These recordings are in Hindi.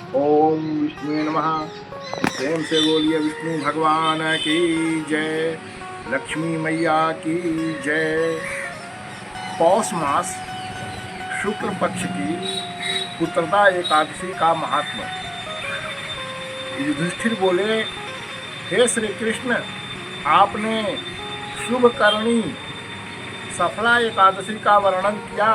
ओम विष्णु नमः। प्रेम से बोलिए विष्णु भगवान की जय, लक्ष्मी मैया की जय। पौष मास शुक्ल पक्ष की पुत्रदा एकादशी का महात्मा। युधिष्ठिर बोले, हे श्री कृष्ण, आपने शुभ करणी सफला एकादशी का वर्णन किया,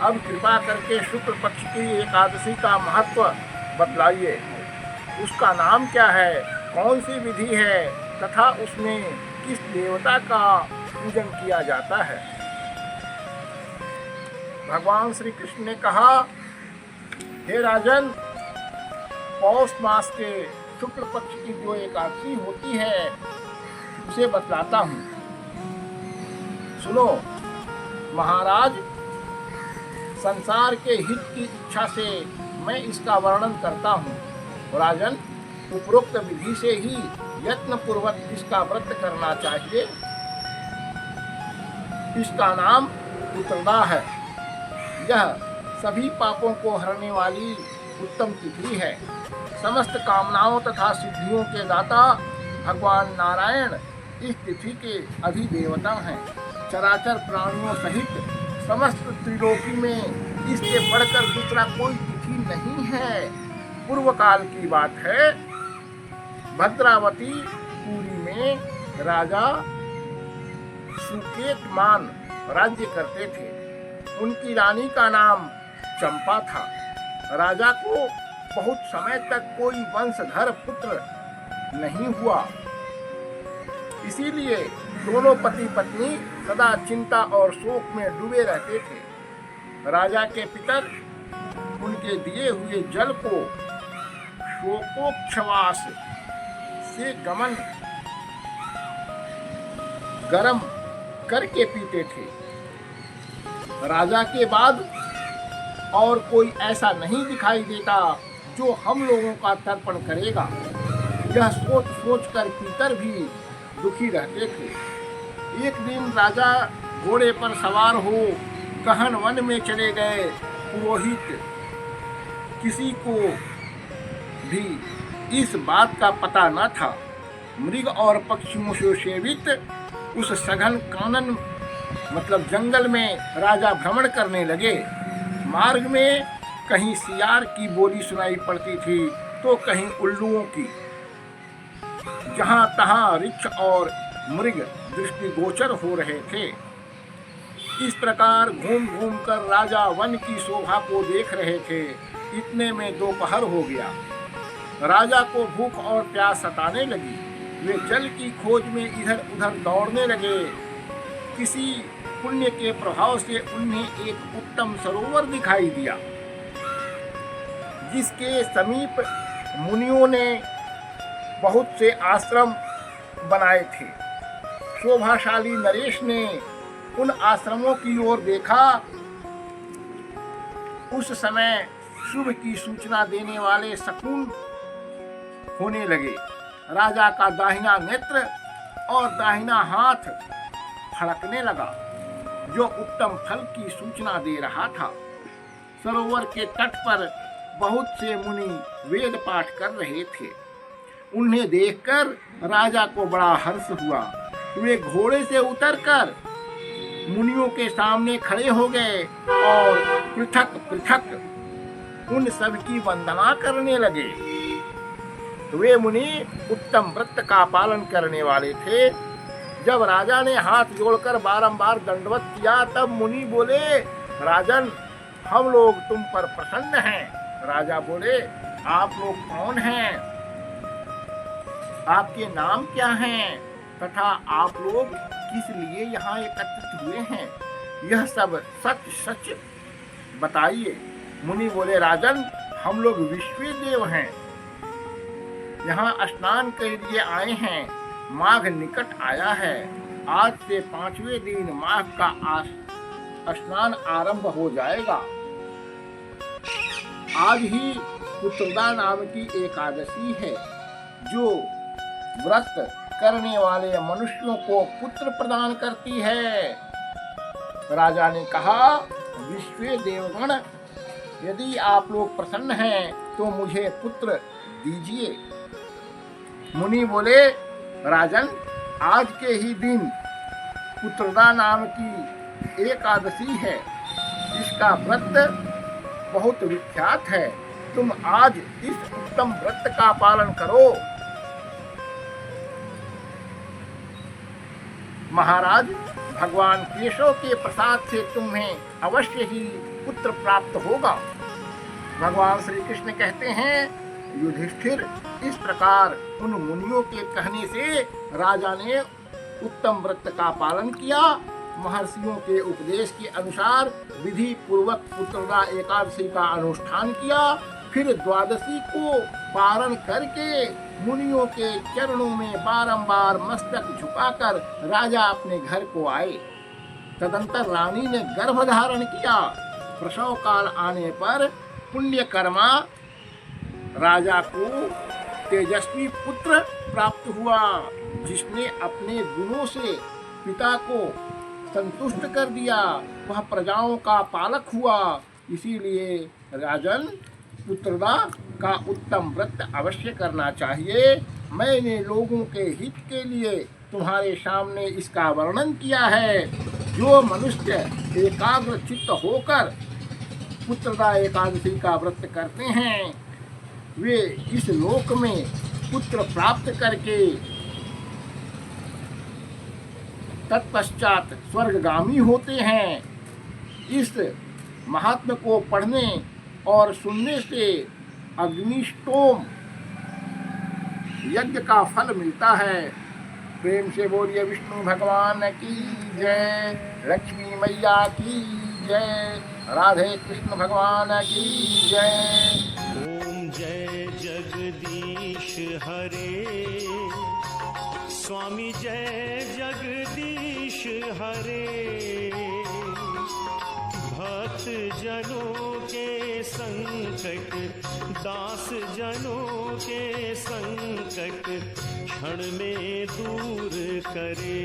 अब कृपा करके शुक्ल पक्ष की एकादशी का महत्व बतलाइए। उसका नाम क्या है, कौन सी विधि है तथा उसमें किस देवता का पूजन किया जाता है। भगवान श्री कृष्ण ने कहा, हे राजन, पौष मास के शुक्ल पक्ष की जो एकादशी होती है उसे बतलाता हूँ, सुनो। महाराज, संसार के हित की इच्छा से मैं इसका वर्णन करता हूँ। राजन, उपरोक्त विधि से ही यत्न पूर्वक इसका व्रत करना चाहिए। इसका नाम पुत्रदा है। यह सभी पापों को हरने वाली उत्तम तिथि है। समस्त कामनाओं तथा सिद्धियों के दाता भगवान नारायण इस तिथि के अधिदेवता हैं। चराचर प्राणियों सहित समस्त त्रिलोकी में इससे बढ़कर दूसरा कोई तिथि नहीं है। पूर्व काल की बात है, भद्रावती पुरी में राजा सुकेतमान राज्य करते थे। उनकी रानी का नाम चंपा था। राजा को बहुत समय तक कोई वंशधर पुत्र नहीं हुआ, इसीलिए दोनों पति पत्नी सदा चिंता और शोक में डूबे रहते थे। राजा के पितर उनके दिए हुए जल को शोकोच्छ्वास से गरम करके पीते थे। राजा के बाद और कोई ऐसा नहीं दिखाई देता जो हम लोगों का तर्पण करेगा। यह सोच सोच कर पितर भी दुखी रहते थे। एक दिन राजा घोड़े पर सवार हो गहन वन में चले गए। पुरोहित किसी को भी इस बात का पता न था। मृग और पक्षियों से सेवित उस सघन कानन मतलब जंगल में राजा भ्रमण करने लगे। मार्ग में कहीं सियार की बोली सुनाई पड़ती थी तो कहीं उल्लुओं की। जहां तहां वृक्ष और मृग दृष्टिगोचर हो रहे थे। इस प्रकार घूम घूम कर राजा वन की शोभा को देख रहे थे। इतने में दोपहर हो गया। राजा को भूख और प्यास सताने लगी। वे जल की खोज में इधर उधर दौड़ने लगे। किसी पुण्य के प्रभाव से उन्हें एक उत्तम सरोवर दिखाई दिया, जिसके समीप मुनियों ने बहुत से आश्रम बनाए थे। शोभाशाली नरेश ने उन आश्रमों की ओर देखा। उस समय शुभ की सूचना देने वाले शकुन होने लगे। राजा का दाहिना नेत्र और दाहिना हाथ फड़कने लगा, जो उत्तम फल की सूचना दे रहा था। सरोवर के तट पर बहुत से मुनि वेद पाठ कर रहे थे। उन्हें देखकर राजा को बड़ा हर्ष हुआ। वे घोड़े से उतरकर मुनियों के सामने खड़े हो गए और पृथक पृथक उन सब की वंदना करने लगे। वे मुनि उत्तम व्रत का पालन करने वाले थे। जब राजा ने हाथ जोड़कर बारंबार दंडवत किया, तब मुनि बोले, राजन, हम लोग तुम पर प्रसन्न हैं। राजा बोले, आप लोग कौन हैं? आपके नाम क्या हैं? तथा आप लोग किस लिए यहाँ एकत्रित हुए हैं? यह सब सच सच बताइए। मुनि बोले, राजन, हम लोग विश्व देव हैं। यहाँ स्नान के लिए आए हैं। माघ निकट आया है। आज से 5वें दिन माघ का स्नान आरंभ हो जाएगा। आज ही पुत्रदा नाम की एकादशी है, जो व्रत करने वाले मनुष्यों को पुत्र प्रदान करती है। राजा ने कहा, विश्व देवगण यदि आप लोग प्रसन्न हैं तो मुझे पुत्र दीजिए। मुनि बोले, राजन, आज के ही दिन पुत्रदा नाम की एकादशी है। इसका व्रत बहुत विख्यात है। तुम आज इस उत्तम व्रत का पालन करो। महाराज, भगवान केशव के प्रसाद से तुम्हें अवश्य ही पुत्र प्राप्त होगा। भगवान श्री कृष्ण कहते हैं, युधिष्ठिर, इस प्रकार उन मुनियों के कहने से राजा ने उत्तम व्रत का पालन किया। महर्षियों के उपदेश के अनुसार विधि पूर्वक पुत्रदा एकादशी का अनुष्ठान किया। फिर द्वादशी को पारण करके मुनियों के चरणों में बारंबार मस्तक झुकाकर राजा अपने घर को आए। तदंतर रानी ने गर्भ धारण किया। प्रसव काल आने पर पुण्यकर्मा राजा को तेजस्वी पुत्र प्राप्त हुआ, जिसने अपने गुणों से पिता को संतुष्ट कर दिया। वह प्रजाओं का पालक हुआ। इसीलिए राजन, पुत्रदा का उत्तम व्रत अवश्य करना चाहिए। मैंने लोगों के हित के लिए तुम्हारे सामने इसका वर्णन किया है। जो मनुष्य एकाग्र चित्त होकर पुत्रदा एकादशी का व्रत करते हैं, वे इस लोक में पुत्र प्राप्त करके तत्पश्चात स्वर्गगामी होते हैं। इस महात्म्य को पढ़ने और सुनने से अग्निष्टोम यज्ञ का फल मिलता है। प्रेम से बोलिए विष्णु भगवान की जय, लक्ष्मी मैया की जय, राधे कृष्ण भगवान की जय। ओम जय जगदीश हरे, स्वामी जय जगदीश हरे। भक्त जनों के संकट, दास जनों के संकट क्षण में दूर करे।